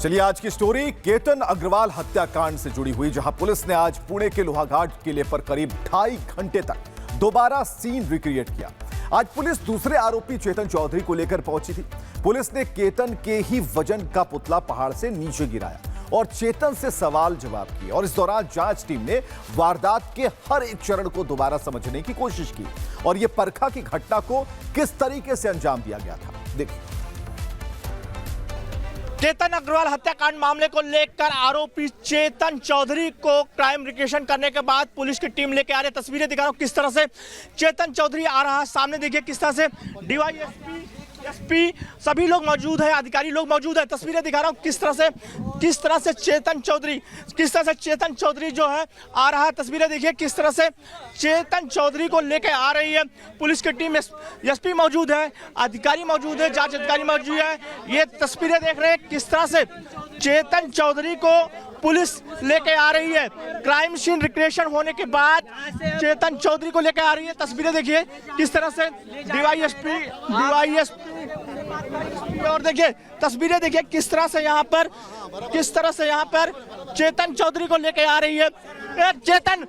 चलिए आज की स्टोरी केतन अग्रवाल हत्याकांड से जुड़ी हुई, जहां पुलिस ने आज पुणे के लोहाघाट किले पर करीब 2.5 घंटे तक दोबारा सीन रिक्रिएट किया। आज पुलिस दूसरे आरोपी चेतन चौधरी को लेकर पहुंची थी। पुलिस ने केतन के ही वजन का पुतला पहाड़ से नीचे गिराया और चेतन से सवाल जवाब किए और इस दौरान जांच टीम ने वारदात के हर एक चरण को दोबारा समझने की कोशिश की और यह परखा की घटना को किस तरीके से अंजाम दिया गया था। देखिए, केतन अग्रवाल हत्याकांड मामले को लेकर आरोपी चेतन चौधरी को क्राइम रिक्रिएशन करने के बाद पुलिस की टीम लेके आ रही है। तस्वीरें दिखा रहा हूं किस तरह से चेतन चौधरी आ रहा है। सामने देखिए किस तरह से डीवाईएसपी, एसपी सभी लोग मौजूद है, अधिकारी लोग मौजूद है। तस्वीरें दिखा रहा हूं किस तरह से चेतन चौधरी जो है आ रहा है। तस्वीरें देखिए किस तरह से चेतन चौधरी को लेके आ रही है पुलिस की टीम। एसपी मौजूद है, अधिकारी मौजूद है, जांच अधिकारी मौजूद है। ये तस्वीरें देख रहे हैं किस तरह से चेतन चौधरी को पुलिस लेके आ रही है। क्राइम सीन रिक्रिएशन होने के बाद चेतन चौधरी को लेके आ रही है। तस्वीरें देखिए किस तरह से डीवाईएसपी और देखिए तस्वीरें देखिए किस तरह से यहाँ पर चेतन चौधरी को लेके आ रही है। चेतन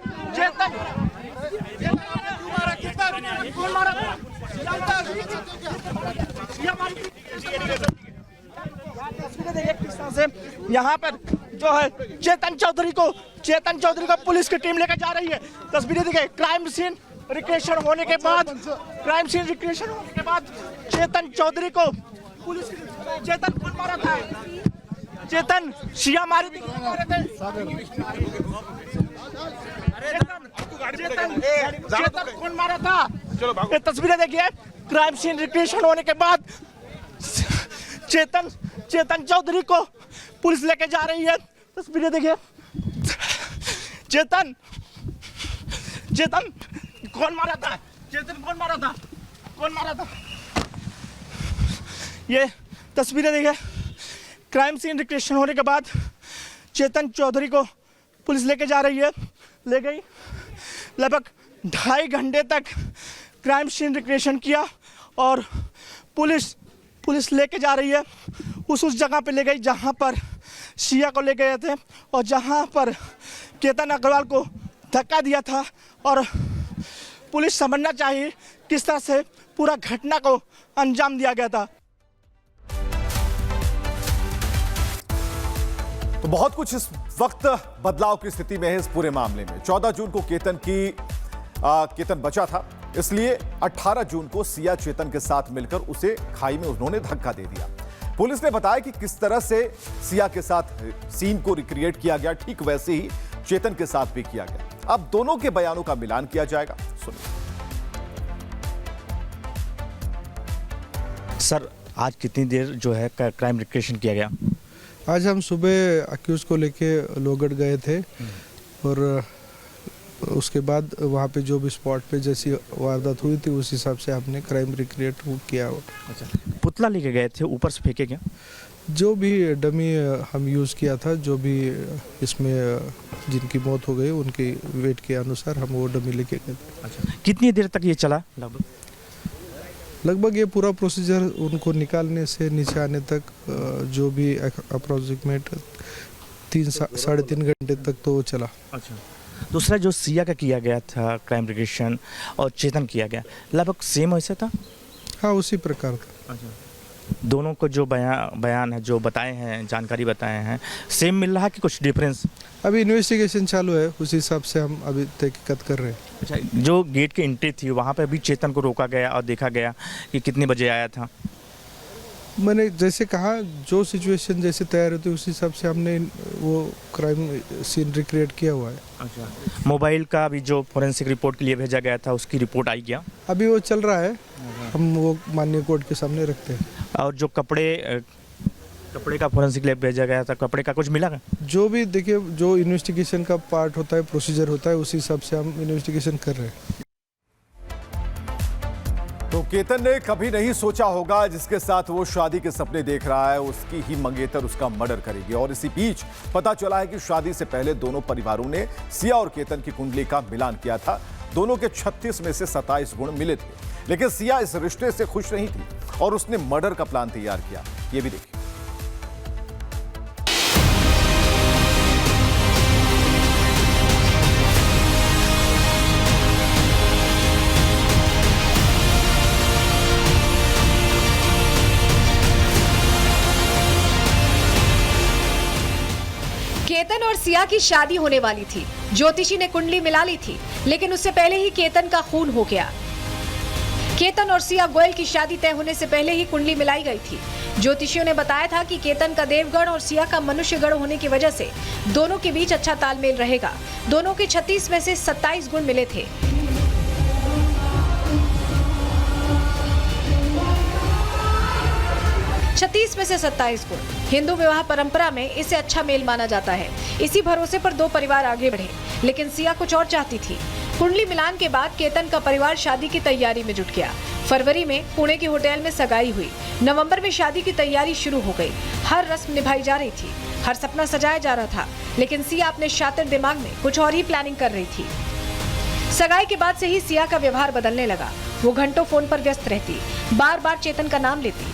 तस्वीरें देखिए किस तरह से यहाँ पर जो है चेतन चौधरी को पुलिस की टीम लेकर जा रही है। तस्वीरें देखिए क्राइम सीन रिक्रिएशन होने के बाद चेतन चौधरी को पुलिस, चेतन कौन मारा था? चेतन शिया मारी थी, चेतन कौन मारा था? ये तस्वीरें देखिए क्राइम सीन रिक्रिएशन होने के बाद चेतन चौधरी को पुलिस लेके जा रही है। तस्वीरें देखिए चेतन कौन मारा था? कौन मारा था? ये तस्वीरें देखिए क्राइम सीन रिक्रिएशन होने के बाद चेतन चौधरी को पुलिस लेके जा रही है। ले गई, लगभग 2.5 घंटे तक क्राइम सीन रिक्रिएशन किया और पुलिस लेके जा रही है। उस जगह पे ले गई जहां पर शिया को ले गए थे और जहां पर केतन अग्रवाल को धक्का दिया था। और पुलिस समझना चाहिए किस तरह से पूरा घटना को अंजाम दिया गया था। तो बहुत कुछ इस वक्त बदलाव की स्थिति में है इस पूरे मामले में। 14 जून को केतन बचा था, इसलिए 18 जून को सिया चेतन के साथ मिलकर उसे खाई में उन्होंने धक्का दे दिया। पुलिस ने बताया कि किस तरह से सिया के साथ सीन को रिक्रिएट किया गया, ठीक वैसे ही चेतन के साथ भी किया गया। अब दोनों के बयानों का मिलान किया जाएगा। सुनिए सर, आज कितनी देर जो है क्राइम रिक्रिएशन किया गया? आज हम सुबह अक्यूज को लेके लोहगढ़ गए थे और उसके बाद वहाँ पे जो भी स्पॉट पे जैसी वारदात हुई थी उस हिसाब से हमने क्राइम रिक्रिएट किया। अच्छा, पुतला लेके गए थे, ऊपर से फेंके क्या? जो भी डमी हम यूज़ किया था, जो भी इसमें जिनकी मौत हो गई उनकी वेट के अनुसार हम वो डमी लेके गए थे। अच्छा, कितनी देर तक ये चला? लगभग ये पूरा प्रोसीजर उनको निकालने से नीचे आने तक जो भी अप्रोक्सीमेट 3-3.5 घंटे तक तो वो चला। अच्छा, दूसरा जो सिया का किया गया था क्राइम रिक्रिएशन और चेतन किया गया, लगभग सेम वैसे था? हाँ, उसी प्रकार था। अच्छा, दोनों को जो बयान है, जो बताए हैं, जानकारी बताए हैं, सेम मिल रहा है कि कुछ डिफरेंस? अभी इन्वेस्टिगेशन चालू है, उस हिसाब से हम अभी तहकीकात कर रहे हैं। अच्छा, जो गेट की एंट्री थी वहाँ पे भी चेतन को रोका गया और देखा गया कि कितने बजे आया था? मैंने जैसे कहा, जो सिचुएशन जैसे तैयार होती है उस हिसाब से हमने वो क्राइम सीन रिक्रिएट किया हुआ है। अच्छा, मोबाइल का भी जो फोरेंसिक रिपोर्ट के लिए भेजा गया था उसकी रिपोर्ट आई क्या? अभी वो चल रहा है, हम वो माननीय कोर्ट के सामने रखते हैं। और जो कपड़े का फोरेंसिक लैब भेजा गया था, कपड़े का कुछ मिला? जो भी देखिए, जो इन्वेस्टिगेशन का पार्ट होता है, प्रोसीजर होता है, उसी हिसाब से हम इन्वेस्टिगेशन कर रहे हैं। तो केतन ने कभी नहीं सोचा होगा जिसके साथ वो शादी के सपने देख रहा है उसकी ही मंगेतर उसका मर्डर करेगी। और इसी बीच पता चला है कि शादी से पहले दोनों परिवारों ने सिया और केतन की कुंडली का मिलान किया था। दोनों के 36 में से 27 गुण मिले थे, लेकिन सिया इस रिश्ते से खुश नहीं थी और उसने मर्डर का प्लान तैयार किया। ये भी देखिए। सिया की शादी होने वाली थी। ज्योतिषी ने कुंडली मिला ली थी, लेकिन उससे पहले ही केतन का खून हो गया। केतन और सिया गोयल की शादी तय होने से पहले ही कुंडली मिलाई गई थी। ज्योतिषियों ने बताया था कि केतन का देवगण और सिया का मनुष्य गण होने की वजह से दोनों के बीच अच्छा तालमेल रहेगा। दोनों के 36 में से 27 गुण मिले थे। छत्तीस में से 27 गुण। हिंदू विवाह परंपरा में इसे अच्छा मेल माना जाता है। इसी भरोसे पर दो परिवार आगे बढ़े, लेकिन सिया कुछ और चाहती थी। कुंडली मिलान के बाद केतन का परिवार शादी की तैयारी में जुट गया। फरवरी में पुणे के होटल में सगाई हुई। नवंबर में शादी की तैयारी शुरू हो गई। हर रस्म निभाई जा रही थी, हर सपना सजाया जा रहा था, लेकिन सिया अपने शातिर दिमाग में कुछ और ही प्लानिंग कर रही थी। सगाई के बाद से ही सिया का व्यवहार बदलने लगा। वो घंटों फोन पर व्यस्त रहती, बार बार चेतन का नाम लेती।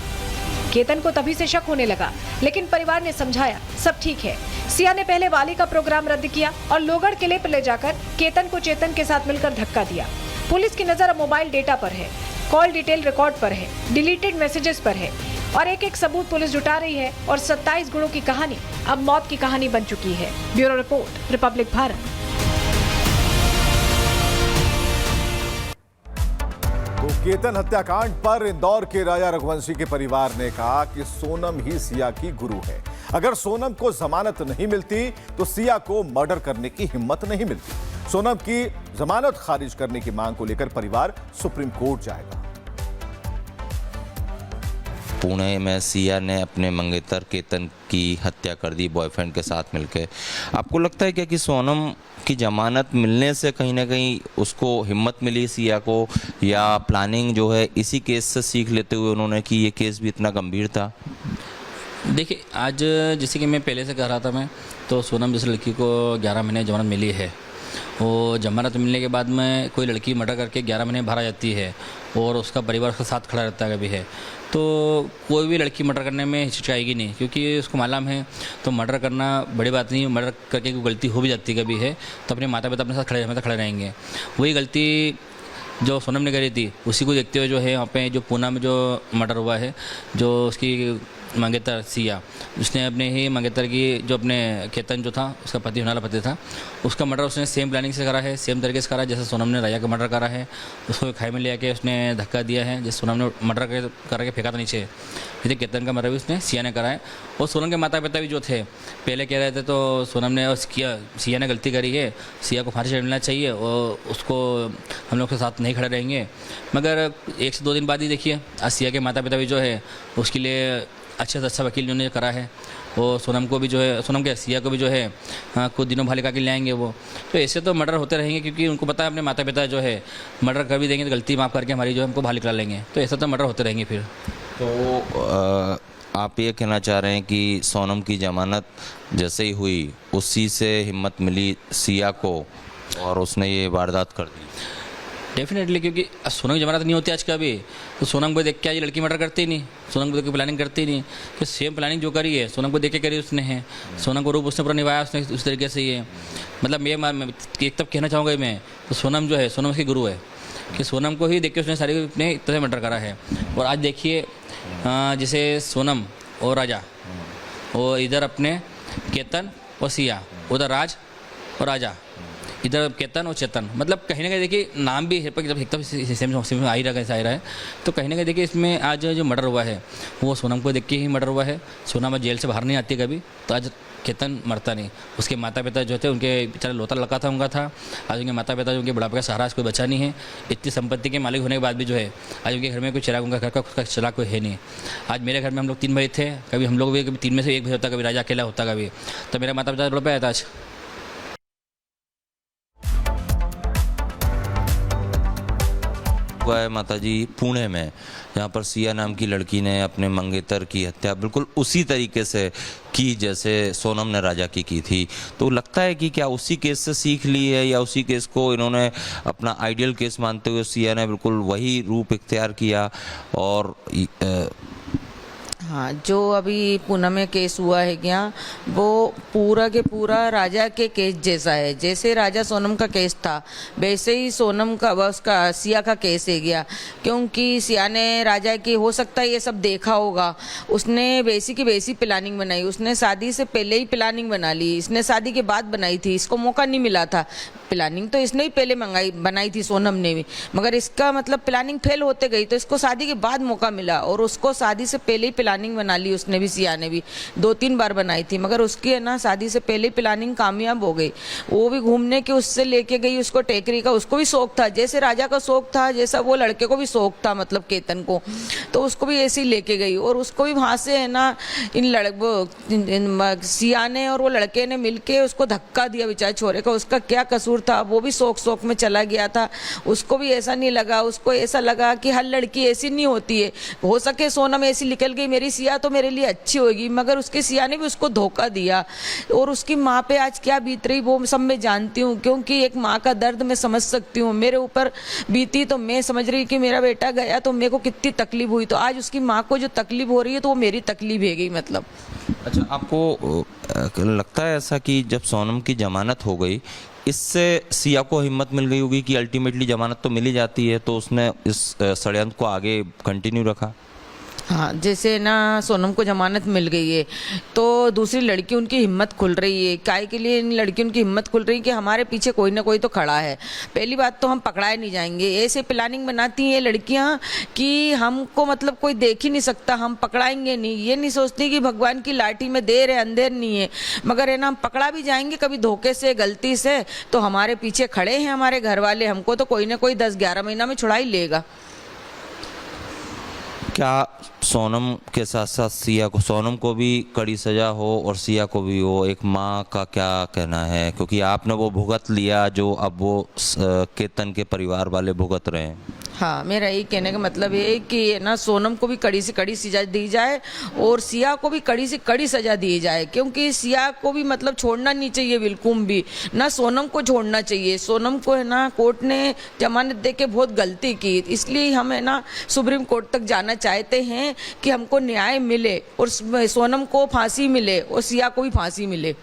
केतन को तभी से शक होने लगा, लेकिन परिवार ने समझाया सब ठीक है। सिया ने पहले वाली का प्रोग्राम रद्द किया और लोगढ़ किले पर ले जाकर केतन को चेतन के साथ मिलकर धक्का दिया। पुलिस की नजर अब मोबाइल डेटा पर है, कॉल डिटेल रिकॉर्ड पर है, डिलीटेड मैसेजेस पर है और एक एक सबूत पुलिस जुटा रही है और 27 गुणों की कहानी अब मौत की कहानी बन चुकी है। Bureau report, Republic Bharat. तो केतन हत्याकांड पर इंदौर के राजा रघुवंशी के परिवार ने कहा कि सोनम ही सिया की गुरु है। अगर सोनम को जमानत नहीं मिलती तो सिया को मर्डर करने की हिम्मत नहीं मिलती। सोनम की जमानत खारिज करने की मांग को लेकर परिवार सुप्रीम कोर्ट जाएगा। पुणे में सिया ने अपने मंगेतर केतन की हत्या कर दी बॉयफ्रेंड के साथ मिलकर। आपको लगता है क्या कि सोनम की जमानत मिलने से कहीं ना कहीं उसको हिम्मत मिली सिया को, या प्लानिंग जो है इसी केस से सीख लेते हुए उन्होंने कि ये केस भी इतना गंभीर था? देखिए, आज जैसे कि मैं पहले से कह रहा था मैं, तो सोनम जैसे लड़की को 11 महीने जमानत मिली है। वो जमानत मिलने के बाद में कोई लड़की मर्डर करके 11 महीने बाहर आ जाती है और उसका परिवार उसके साथ खड़ा रहता है कभी है, तो कोई भी लड़की मर्डर करने में हिचकिचाएगी नहीं, क्योंकि उसको मालूम है तो मर्डर करना बड़ी बात नहीं। मर्डर करके कोई गलती हो भी जाती कभी है तो अपने माता पिता अपने साथ खड़े रहेंगे। वही गलती जो सोनम ने करी थी उसी को देखते हुए जो है वहाँ पे जो पूना में जो मर्डर हुआ है, जो उसकी मंगेतर सिया, उसने अपने ही मंगेतर की जो अपने केतन जो था उसका पति होने वाला पति था, उसका मर्डर उसने सेम प्लानिंग से करा है, सेम तरीके से करा जैसे सोनम ने राजा का मर्डर करा है। उसको खाई में ले आके उसने धक्का दिया है, जैसे सोनम ने मर्डर करके फेंका था नीचे, जैसे केतन का मर्डर भी उसने सिया ने करा है। और सोनम के माता पिता भी जो थे पहले कह रहे थे तो सोनम ने सिया ने गलती करी है, सिया को फांसी मिलना चाहिए और उसको हम लोग के साथ नहीं खड़े रहेंगे। मगर 1 से 2 दिन बाद ही देखिए आज सिया के माता पिता भी जो है उसके लिए अच्छे से अच्छा वकील उन्होंने करा है और सोनम को भी जो है, सोनम के सिया को भी जो है कुछ दिनों भाले का के ले आएंगे वो। तो ऐसे तो मर्डर होते रहेंगे, क्योंकि उनको पता है अपने माता पिता जो है मर्डर कर भी देंगे तो गलती माफ़ करके हमारी जो है हमको बाहर निकला लेंगे। तो ऐसा तो मर्डर होते रहेंगे फिर। तो आप ये कहना चाह रहे हैं कि सोनम की जमानत जैसे ही हुई उसी से हिम्मत मिली सिया को और उसने ये वारदात कर दी? डेफिनेटली, क्योंकि सोनम की जमानत नहीं होती आज कभी तो सोनम को देख के ये लड़की मर्डर करती ही नहीं, सोनम को देख के प्लानिंग करती ही नहीं। कि सेम प्लानिंग जो करी है सोनम को देख के करी उसने है, सोनम को रूप उसने पूरा निभाया उसने उस तरीके से ही है। मतलब मैं एक तब कहना चाहूँगा मैं तो सोनम जो है सोनम उसकी गुरु है, कि सोनम को ही देख के उसने सारी अपने तरह मर्डर करा है। और आज देखिए जैसे सोनम और राजा और इधर अपने केतन और सिया, उधर राज और राजा, इधर केतन और चेतन, मतलब कहीं ना कहीं देखिए नाम भी एकदम सेम आ ही रहा है। तो कहीं ना कहीं देखिए इसमें आज जो मर्डर हुआ है वो सोनम को देख के ही मर्डर हुआ है। सोनम जेल से बाहर नहीं आती कभी, तो आज केतन मरता नहीं। उसके माता पिता जो थे उनके बेचारे लोता लगा था उनका था, आज उनके माता पिता जो उनके बुढ़ापे का सहारा आज कोई बचा नहीं है। इतनी संपत्ति के मालिक होने के बाद भी जो है आज उनके घर में कोई चिराग, उनका घर का खुद का चिराग कोई है नहीं। आज मेरे घर में हम लोग 3 भाई थे, कभी हम लोग भी कभी 3 में से 1 भाई होता, कभी राजा अकेला होता कभी, तो मेरा माता पिता बुढ़ापे आया था आज। हुआ है माताजी पुणे में, जहाँ पर सिया नाम की लड़की ने अपने मंगेतर की हत्या बिल्कुल उसी तरीके से की जैसे सोनम ने राजा की थी। तो लगता है कि क्या उसी केस से सीख ली है या उसी केस को इन्होंने अपना आइडियल केस मानते हुए सिया ने बिल्कुल वही रूप इख्तियार किया और हाँ, जो अभी पूना में केस हुआ है क्या, वो पूरा के पूरा राजा के केस जैसा है। जैसे राजा सोनम का केस था वैसे ही सोनम का उसका सिया का केस है गया, क्योंकि सिया ने राजा की हो सकता है ये सब देखा होगा, उसने वैसी की वैसी प्लानिंग बनाई। उसने शादी से पहले ही प्लानिंग बना ली, इसने शादी के बाद बनाई थी, इसको मौका नहीं मिला था। प्लानिंग तो इसने ही पहले बनाई थी सोनम ने भी, मगर इसका मतलब प्लानिंग फेल होते गई तो इसको शादी के बाद मौका मिला, और उसको शादी से पहले ही प्लानिंग बना ली उसने भी, सिया ने भी 2-3 बार बनाई थी, मगर उसकी है ना शादी से पहले प्लानिंग कामयाब हो गई। वो भी घूमने के उससे लेके गई उसको टेकरी का, उसको भी शौक था, जैसे राजा का शौक था जैसा वो लड़के को भी शौक था, मतलब केतन को, तो उसको भी ऐसे ही लेके गई। और उसको भी वहाँ से है ना सिया ने और वो लड़के ने मिलके उसको धक्का दिया बेचारे छोरे का। उसका क्या कसूर था, वो भी शौक में चला गया था, उसको भी ऐसा नहीं लगा। उसको ऐसा लगा कि हर लड़की ऐसी नहीं होती है, हो सके सोनम ऐसी निकल गई मेरी सिया तो मेरे लिए अच्छी होगी, मगर उसके सिया ने भी उसको धोखा दिया। और उसकी माँ पे आज क्या बीत रही वो सब मैं जानती हूँ, क्योंकि एक माँ का दर्द मैं समझ सकती हूँ। मेरे ऊपर बीती तो मैं समझ रही कि मेरा बेटा गया तो मेरे को कितनी तकलीफ हुई, तो आज उसकी माँ को जो तकलीफ हो रही है तो वो मेरी तकलीफ है गई मतलब। अच्छा, आपको लगता है ऐसा कि जब सोनम की जमानत हो गई इससे सिया को हिम्मत मिल गई होगी कि अल्टीमेटली जमानत तो मिल ही जाती है, तो उसने इस षड्यंत्र को आगे कंटिन्यू रखा? हाँ, जैसे ना सोनम को जमानत मिल गई है तो दूसरी लड़की उनकी हिम्मत खुल रही है। काहे के लिए इन लड़की उनकी हिम्मत खुल रही है कि हमारे पीछे कोई ना कोई तो खड़ा है। पहली बात तो हम पकड़ाए नहीं जाएंगे, ऐसे प्लानिंग बनाती हैं ये लड़कियां कि हमको मतलब कोई देख ही नहीं सकता, हम पकड़ाएंगे नहीं। ये नहीं सोचती कि भगवान की लाठी में देर है अंधेर नहीं है, मगर है ना हम पकड़ा भी जाएंगे कभी धोखे से गलती से तो हमारे पीछे खड़े हैं हमारे घर वाले, हमको तो कोई ना कोई 10-11 महीना में छुड़ा ही लेगा। क्या सोनम के साथ साथ सिया को, सोनम को भी कड़ी सजा हो और सिया को भी हो, एक माँ का क्या कहना है? क्योंकि आपने वो भुगत लिया जो अब वो केतन के परिवार वाले भुगत रहे हैं। हाँ, मेरा यही कहने का मतलब ये है कि ना सोनम को भी कड़ी से कड़ी सजा दी जाए और सिया को भी कड़ी से कड़ी सजा दी जाए, क्योंकि सिया को भी मतलब छोड़ना नहीं चाहिए बिल्कुल भी, ना सोनम को छोड़ना चाहिए। सोनम को है ना कोर्ट ने जमानत दे के बहुत गलती की, इसलिए हम है ना सुप्रीम कोर्ट तक जाना चाहते हैं कि हमको न्याय मिले और सोनम को फांसी मिले और सिया को भी फांसी मिले।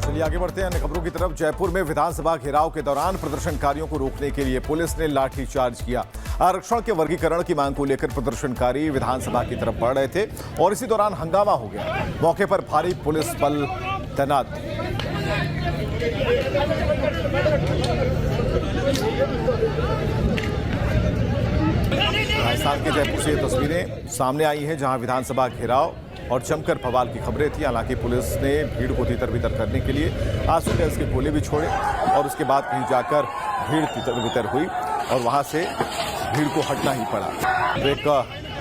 चलिए आगे बढ़ते हैं अन्य खबरों की तरफ। जयपुर में विधानसभा घेराव के दौरान प्रदर्शनकारियों को रोकने के लिए पुलिस ने लाठीचार्ज किया। आरक्षण के वर्गीकरण की मांग को लेकर प्रदर्शनकारी विधानसभा की तरफ बढ़ रहे थे और इसी दौरान हंगामा हो गया। मौके पर भारी पुलिस बल तैनात। राजस्थान के जयपुर से तस्वीरें सामने आई हैं जहां विधानसभा घेराव और जमकर बवाल की खबरें थी। हालांकि पुलिस ने भीड़ को तितर बितर करने के लिए आंसू गैस के गोले भी छोड़े और उसके बाद कहीं जाकर भीड़ तितर बितर हुई और वहां से भीड़ को हटना ही पड़ा। एक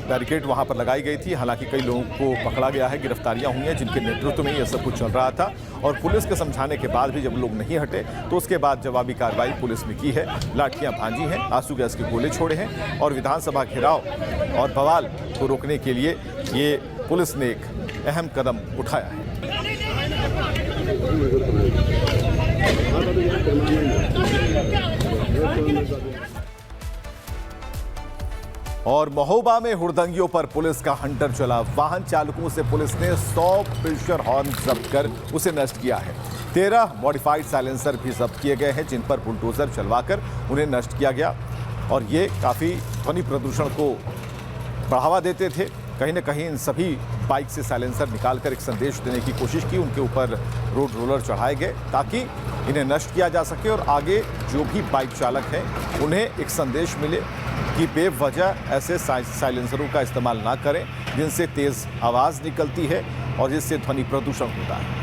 बैरिकेड वहां पर लगाई गई थी। हालांकि कई लोगों को पकड़ा गया है, गिरफ्तारियां हुई हैं जिनके नेतृत्व में यह सब कुछ चल रहा था और पुलिस के समझाने के बाद भी जब लोग नहीं हटे तो उसके बाद जवाबी कार्रवाई पुलिस ने की है। लाठियां भांजी हैं, आंसू गैस के गोले छोड़े हैं और विधानसभा घेराव और बवाल को रोकने के लिए ये पुलिस ने एक अहम कदम उठाया है। और महोबा में हुड़दंगियों पर पुलिस का हंटर चला। वाहन चालकों से पुलिस ने 100 प्रेशर हॉर्न जब्त कर उसे नष्ट किया है। 13 मॉडिफाइड साइलेंसर भी जब्त किए गए हैं जिन पर बुलडोजर चलवाकर उन्हें नष्ट किया गया और ये काफ़ी ध्वनि प्रदूषण को बढ़ावा देते थे। कहीं न कहीं इन सभी बाइक से साइलेंसर निकालकर एक संदेश देने की कोशिश की। उनके ऊपर रोड रोलर चढ़ाए गए ताकि इन्हें नष्ट किया जा सके और आगे जो भी बाइक चालक हैं उन्हें एक संदेश मिले कि बेवजह ऐसे साइलेंसरों का इस्तेमाल ना करें जिनसे तेज़ आवाज़ निकलती है और जिससे ध्वनि प्रदूषण होता है।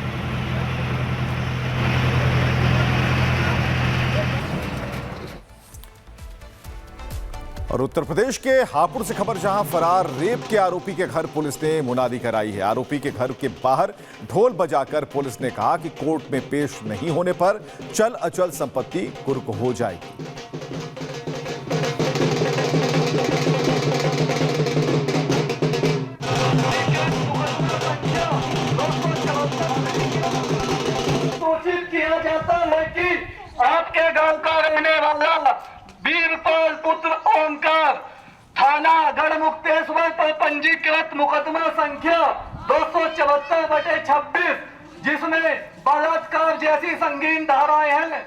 और उत्तर प्रदेश के हापुड़ से खबर जहां फरार रेप के आरोपी के घर पुलिस ने मुनादी कराई है। आरोपी के घर के बाहर ढोल बजाकर पुलिस ने कहा कि कोर्ट में पेश नहीं होने पर चल अचल संपत्ति कुर्क हो जाएगी। सूचित किया जाता है कि आपके गांव का रहने वाला वीरपाल पुत्र ओमकार थाना गढ़मुक्तेश्वर पर पंजीकृत मुकदमा संख्या 274/26, जिसमें बलात्कार जैसी संगीन धाराएं हैं।